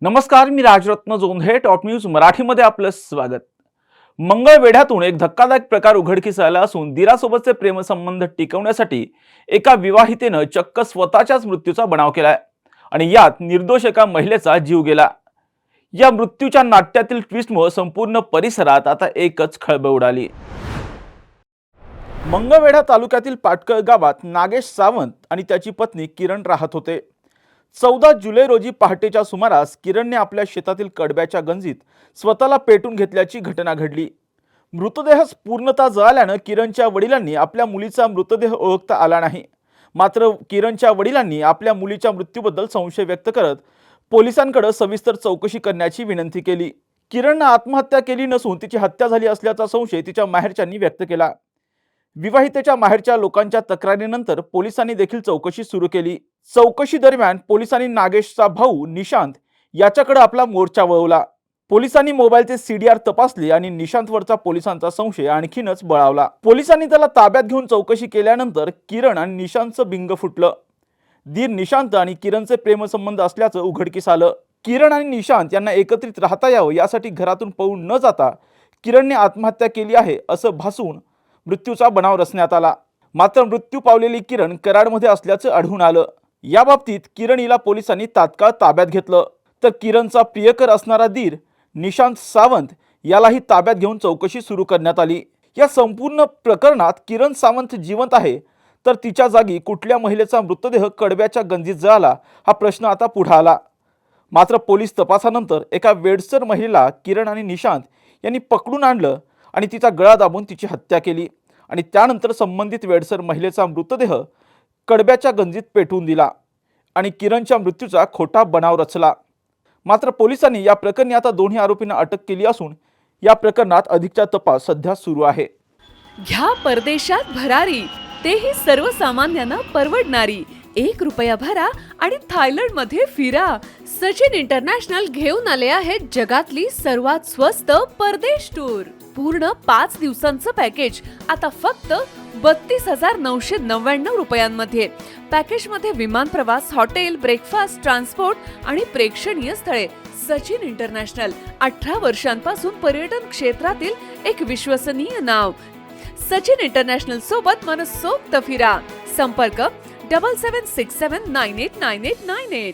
नमस्कार, मी Rajratna Jondhe. Top news मराठीमध्ये आपलं स्वागत. मंगळवेढ्यातून एक धक्कादायक प्रकार उघडकीस आला असून दिरासोबतचे प्रेमसंबंध टिकवण्यासाठी एका विवाहितेनं चक्क स्वतःच्याच मृत्यूचा बनाव केलाय आणि यात निर्दोष एका महिलेचा जीव गेला. या मृत्यूच्या नाट्यातील ट्विस्टमुळे संपूर्ण परिसरात आता एकच खळबळ उडाली. मंगळवेढा तालुक्यातील पाटकळ गावात नागेश सावंत आणि त्याची पत्नी किरण राहत होते. 14 जुलै रोजी पहाटेच्या सुमारास किरणने आपल्या शेतातील कडब्याच्या गंजीत स्वतःला पेटून घेतल्याची घटना घडली. मृतदेह पूर्णतः जळाल्यानं किरणच्या वडिलांनी आपल्या मुलीचा मृतदेह ओळखता आला नाही. मात्र किरणच्या वडिलांनी आपल्या मुलीच्या मृत्यूबद्दल संशय व्यक्त करत पोलिसांकडे सविस्तर चौकशी करण्याची विनंती केली. किरणनं आत्महत्या केली नसून तिची हत्या झाली असल्याचा संशय तिच्या माहेरच्यांनी व्यक्त केला. विवाहितेच्या माहेरच्या लोकांच्या तक्रारीनंतर पोलिसांनी देखील चौकशी सुरू केली. चौकशी दरम्यान पोलिसांनी नागेशचा भाऊ निशांत याच्याकडे आपला मोर्चा वळवला. पोलिसांनी मोबाईलचे सीडीआर तपासले आणि निशांतवरचा पोलिसांचा संशय आणखीनच बळावला. पोलिसांनी त्याला ताब्यात घेऊन चौकशी केल्यानंतर किरण आणि निशांतचं बिंग फुटलं. दीर निशांत आणि किरणचे प्रेमसंबंध असल्याचं उघडकीस आलं. किरण आणि निशांत यांना एकत्रित राहता यावं यासाठी घरातून पळून न जाता किरणने आत्महत्या केली आहे असं भासून मृत्यूचा बनाव रचण्यात आला. मात्र मृत्यू पावलेली किरण कराडमध्ये असल्याचं आढळून आलं. या बाबतीत किरण हिला पोलिसांनी तात्काळ ताब्यात घेतलं. तर किरणचा प्रियकर असणारा दीर निशांत सावंत यालाही ताब्यात घेऊन चौकशी सुरू करण्यात आली. या संपूर्ण प्रकरणात किरण सावंत जिवंत आहे तर तिच्या जागी कुठल्या महिलेचा मृतदेह कडब्याच्या गंजीत जळाला हा प्रश्न आता पुढे आला. मात्र पोलीस तपासानंतर एका वेडसर महिलेला किरण आणि निशांत यांनी पकडून आणलं आणि तिचा गळा दाबून तिची हत्या केली आणि त्यानंतर संबंधित वेडसर महिलेचा मृतदेह कडब्याच्या गंजीत पेटवून दिला आणि किरणच्या मृत्यूचा खोटा बनाव रचला. मात्र पोलिसांनी या प्रकरणी आता दोन्ही आरोपींना अटक केली असून या प्रकरणात अधिकचा तपास सध्या सुरू आहे. घ्या परदेशात भरारी, तेही सर्वसामान्यांना परवडणारी. 1 रुपया भरा आणि थायलंडमध्ये फिरा. सचिन इंटरनॅशनल घेऊन आले आहेत जगातली सर्वात स्वस्त परदेश टूर. पूर्ण 5 दिवसांचं पॅकेज आता फक्त 32,999 रुपयांमध्ये. पॅकेजमध्ये विमान प्रवास, हॉटेल, ब्रेकफास्ट, ट्रान्सपोर्ट आणि प्रेक्षणीय स्थळे. सचिन इंटरनॅशनल 18 वर्षांपासून पर्यटन क्षेत्रातील एक विश्वसनीय नाव. सचिन इंटरनॅशनल सोबत मनसोक्त फिरा. संपर्क 7767989898.